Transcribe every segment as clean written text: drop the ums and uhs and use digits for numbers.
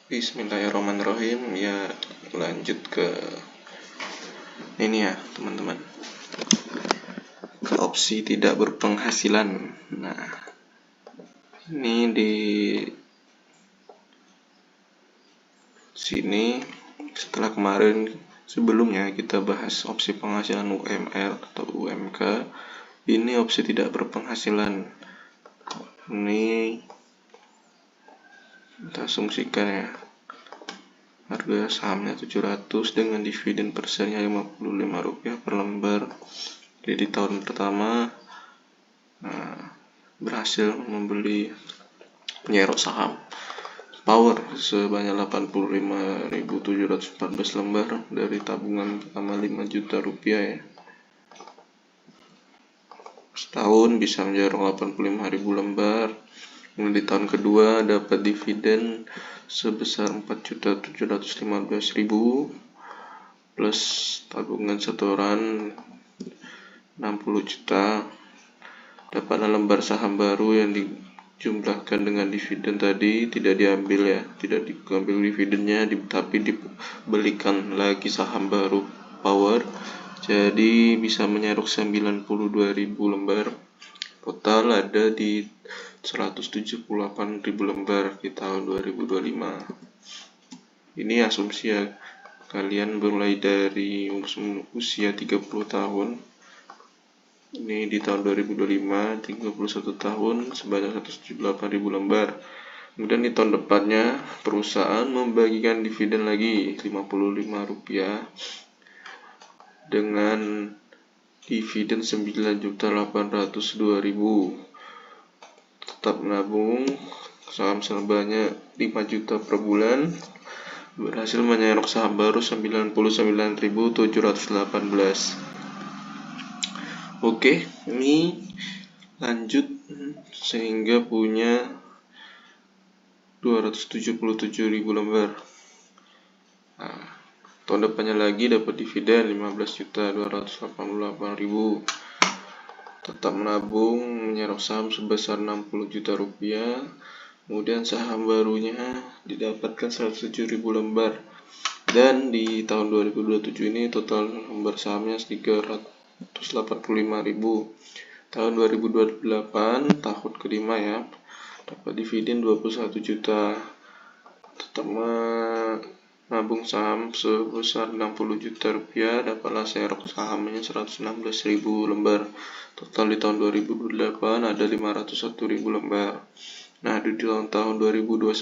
Bismillahirrahmanirrahim. Ya, lanjut ke ini ya teman-teman, ke opsi tidak berpenghasilan. Nah, ini di sini setelah kemarin sebelumnya kita bahas opsi penghasilan UMR atau UMK, ini opsi tidak berpenghasilan. Ini kita asumsikan ya, harga sahamnya 700 dengan dividen persennya Rp55 per lembar. Jadi di tahun pertama berhasil menyerok saham Power sebanyak 85.714 lembar dari tabungan pertama 5 juta rupiah ya. Setahun bisa menjerok 85.000 lembar. Kemudian di tahun kedua dapat dividen sebesar 4.715.000 plus tabungan setoran 60 juta. Dapatlah lembar saham baru yang dijumlahkan dengan dividen tadi, tidak diambil ya, tidak diambil dividennya, tapi dibelikan lagi saham baru Power. Jadi bisa menyerok 92.000 lembar. Total ada di 178.000 lembar di tahun 2025. Ini asumsi ya, kalian mulai dari usia 30 tahun. Ini di tahun 2025, 31 tahun sebanyak 178.000 lembar. Kemudian di tahun depannya perusahaan membagikan dividen lagi Rp55 dengan dividen 9.802.000. Tetap menabung saham sebanyak 5 juta per bulan. Berhasil menyerok saham baru 99.718. Oke, ini lanjut sehingga punya 277.000 lembar. Nah, tahun depannya lagi dapat dividen 15.288.000. Tetap menabung menyerok saham sebesar 60 juta rupiah. Kemudian saham barunya didapatkan 107.000 lembar. Dan di tahun 2027 ini total lembar sahamnya 385.000. Tahun 2028 tahun kelima ya, dapat dividen 21 juta. Tetap menabung saham sebesar 60 juta rupiah, dapatlah serok sahamnya 116.000 lembar. Total di tahun 2028 ada 501.000 lembar. Nah, di tahun 2029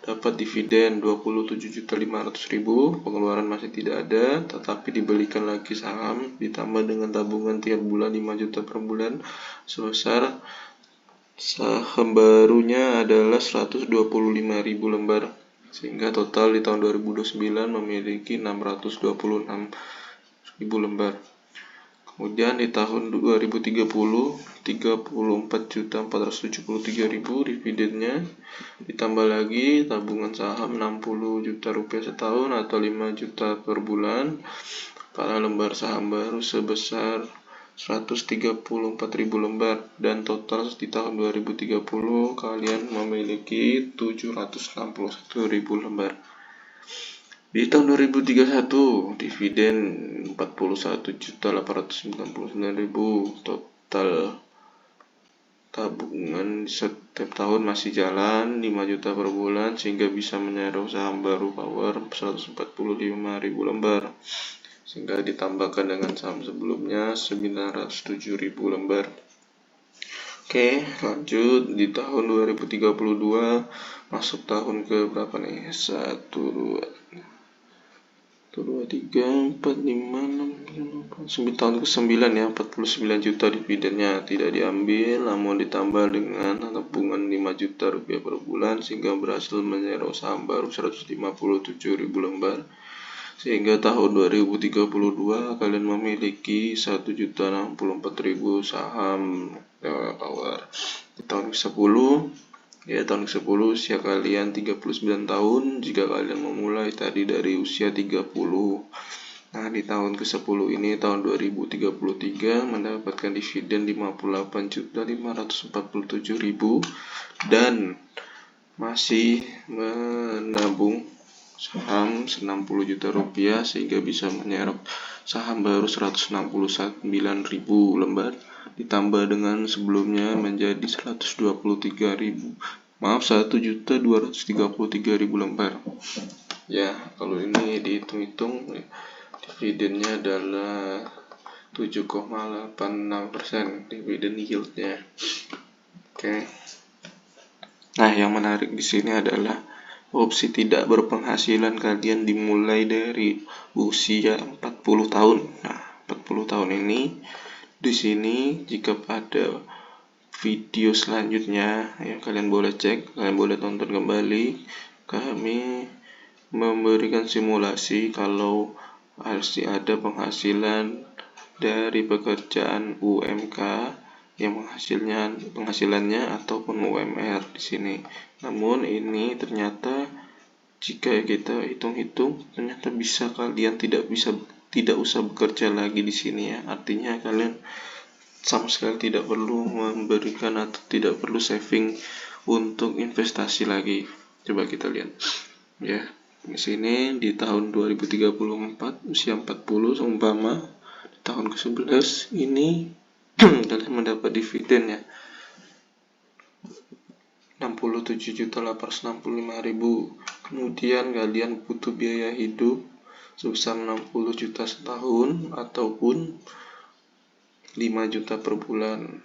dapat dividen 27.500.000, pengeluaran masih tidak ada, tetapi dibelikan lagi saham ditambah dengan tabungan tiap bulan 5 juta per bulan sebesar saham barunya adalah 125.000 lembar. Sehingga total di tahun 2029 memiliki 626.000 lembar. Kemudian di tahun 2030 34.473.000 dividennya, ditambah lagi tabungan saham 60 juta rupiah setahun atau 5 juta per bulan. Para lembar saham baru sebesar 134.000 lembar, dan total di tahun 2030 kalian memiliki 761.000 lembar. Di tahun 2031 dividen 41.899.000. Total tabungan setiap tahun masih jalan 5 juta per bulan, sehingga bisa menyerok saham baru Power 145.000 lembar, sehingga ditambahkan dengan saham sebelumnya 907.000 lembar. Oke, lanjut di tahun 2032 masuk tahun ke berapa nih? 1 2 3 4 5 6 9 tahun ke-9 ya, 49 juta dividennya tidak diambil, namun ditambah dengan tabungan 5 juta rupiah per bulan, sehingga berhasil menyerok saham baru 157.000 lembar. Sehingga tahun 2032 kalian memiliki 1.064.000 saham Power. Di tahun ke-10 ya, tahun ke-10 usia kalian 39 tahun jika kalian memulai tadi dari usia 30. Nah, di tahun ke-10 ini tahun 2033 mendapatkan dividen 58.547.000 dan masih menabung saham 60 juta rupiah sehingga bisa menyerap saham baru 169.000 lembar ditambah dengan sebelumnya menjadi 1.233.000 lembar. Ya, kalau ini dihitung-hitung dividennya adalah 7,86% dividen yieldnya. Oke. Nah, yang menarik di sini adalah opsi tidak berpenghasilan kalian dimulai dari usia 40 tahun. Nah, 40 tahun ini di sini jika pada video selanjutnya yang kalian boleh cek, kalian boleh tonton kembali, kami memberikan simulasi kalau harus ada penghasilan dari pekerjaan UMK yang penghasilannya ataupun UMR di sini. Namun ini ternyata jika kita hitung-hitung ternyata bisa kalian tidak usah bekerja lagi di sini ya. Artinya kalian sama sekali tidak perlu memberikan atau tidak perlu saving untuk investasi lagi. Coba kita lihat. Ya, di sini di tahun 2034 usia 40 seumpama di tahun ke-11 ini kalian mendapat dividen ya 67.865.000. Kemudian kalian butuh biaya hidup sebesar 60 juta setahun ataupun 5 juta per bulan.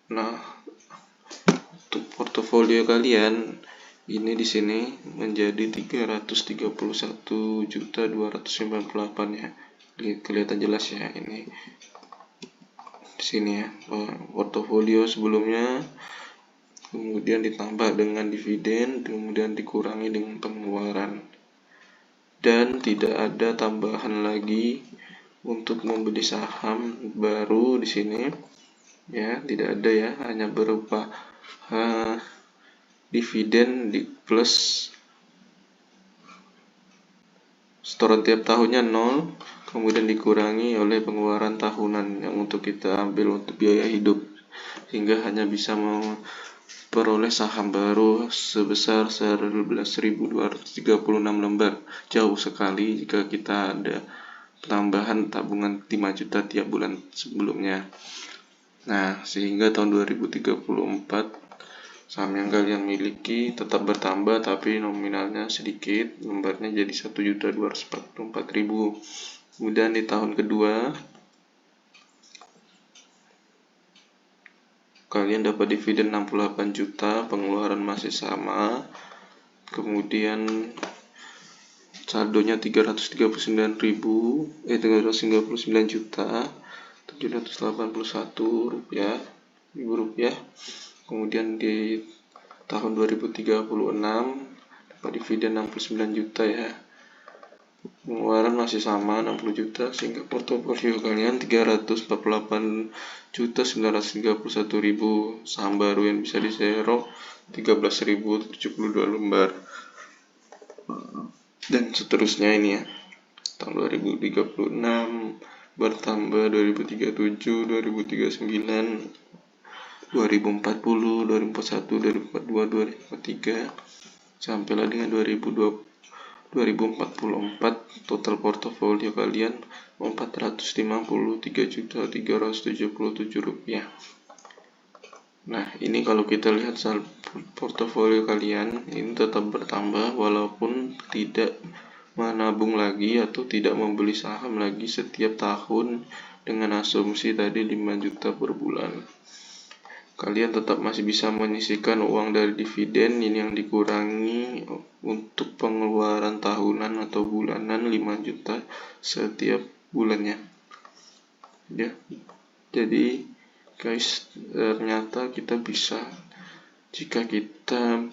Nah, untuk portofolio kalian ini di sini menjadi 331.298 ya. Kelihatan jelas ya ini. Di sini ya, portofolio sebelumnya kemudian ditambah dengan dividen, kemudian dikurangi dengan pengeluaran. Dan tidak ada tambahan lagi untuk membeli saham baru di sini. Ya, tidak ada ya, hanya berupa dividen di plus setoran tiap tahunnya 0, kemudian dikurangi oleh pengeluaran tahunan yang untuk kita ambil untuk biaya hidup, sehingga hanya bisa memperoleh saham baru sebesar 11.236 lembar. Jauh sekali jika kita ada tambahan tabungan 5 juta tiap bulan sebelumnya. Nah, sehingga tahun 2034 saham yang kalian miliki tetap bertambah tapi nominalnya sedikit, lembarnya jadi 1.244.000. Kemudian di tahun kedua kalian dapat dividen 68 juta, pengeluaran masih sama. Kemudian saldonya 339 juta 781 rupiah. Kemudian di tahun 2036 dapat dividen 69 juta ya. Pengeluaran masih sama 60 juta sehingga portofolio kalian 348.931.000 saham baru yang bisa diserok 13.072 lembar. Dan seterusnya ini ya. Tahun 2036 bertambah 2037, 2039, 2040, 2041, 2042, 2043 sampailah dengan 2044 total portofolio kalian 453.377 rupiah. Nah, ini kalau kita lihat portofolio kalian ini tetap bertambah walaupun tidak menabung lagi atau tidak membeli saham lagi setiap tahun dengan asumsi tadi 5 juta per bulan. Kalian tetap masih bisa menyisihkan uang dari dividen ini yang dikurangi untuk pengeluaran tahunan atau bulanan 5 juta setiap bulannya. Ya. Jadi guys, ternyata kita bisa jika kita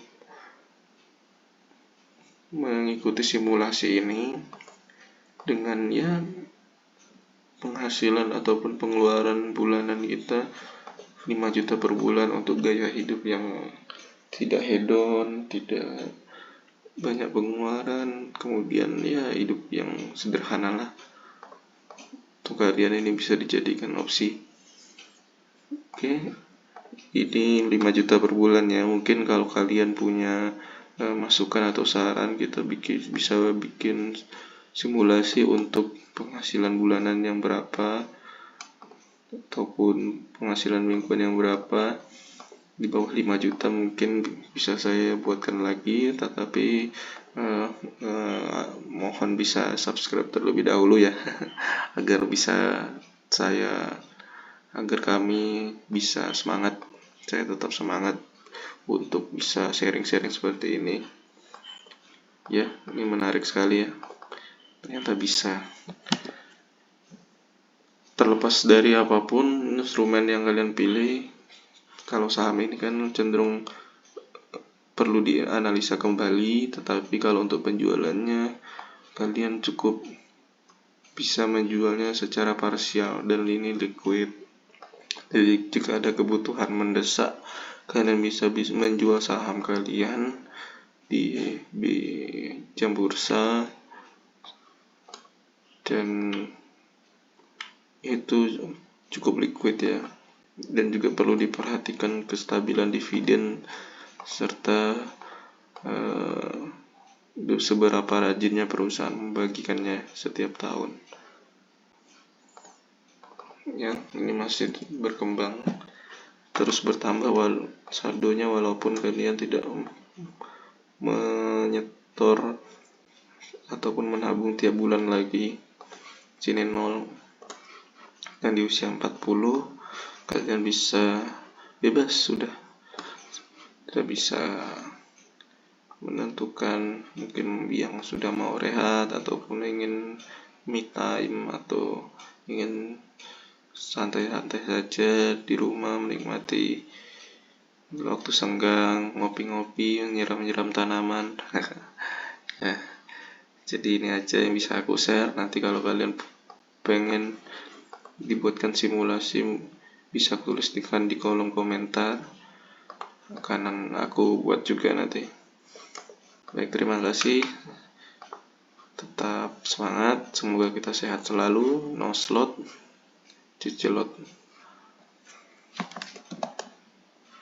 mengikuti simulasi ini dengan ya penghasilan ataupun pengeluaran bulanan kita 5 juta per bulan untuk gaya hidup yang tidak hedon, tidak banyak pengeluaran, kemudian ya hidup yang sederhana lah. Untuk kalian ini bisa dijadikan opsi. Oke, ini 5 juta per bulan ya. Mungkin kalau kalian punya masukan atau saran, kita bisa bikin simulasi untuk penghasilan bulanan yang berapa ataupun penghasilan mingguan yang berapa. Di bawah 5 juta mungkin bisa saya buatkan lagi, tetapi mohon bisa subscribe terlebih dahulu ya agar kami bisa semangat, saya tetap semangat untuk bisa sharing-sharing seperti ini ya. Ini menarik sekali ya, ternyata bisa. Terlepas dari apapun instrumen yang kalian pilih, kalau saham ini kan cenderung perlu dianalisa kembali, tetapi kalau untuk penjualannya kalian cukup bisa menjualnya secara parsial dan ini liquid. Jadi jika ada kebutuhan mendesak, kalian bisa menjual saham kalian di jam bursa, dan itu cukup liquid ya. Dan juga perlu diperhatikan kestabilan dividen serta seberapa rajinnya perusahaan membagikannya setiap tahun. Ya, ini masih berkembang, terus bertambah saldonya walaupun kalian tidak menyetor ataupun menabung tiap bulan lagi. Sini 0, dan di usia 40 kalian bisa bebas sudah. Tidak bisa menentukan, mungkin yang sudah mau rehat ataupun ingin me time atau ingin santai-santai saja di rumah menikmati waktu senggang, ngopi-ngopi, nyiram-nyiram tanaman. Ya, jadi ini aja yang bisa aku share. Nanti kalau kalian pengen dibuatkan simulasi, bisa tuliskan di kolom komentar, akan aku buat juga nanti. Baik, terima kasih. Tetap semangat, semoga kita sehat selalu. No slot, cicelot.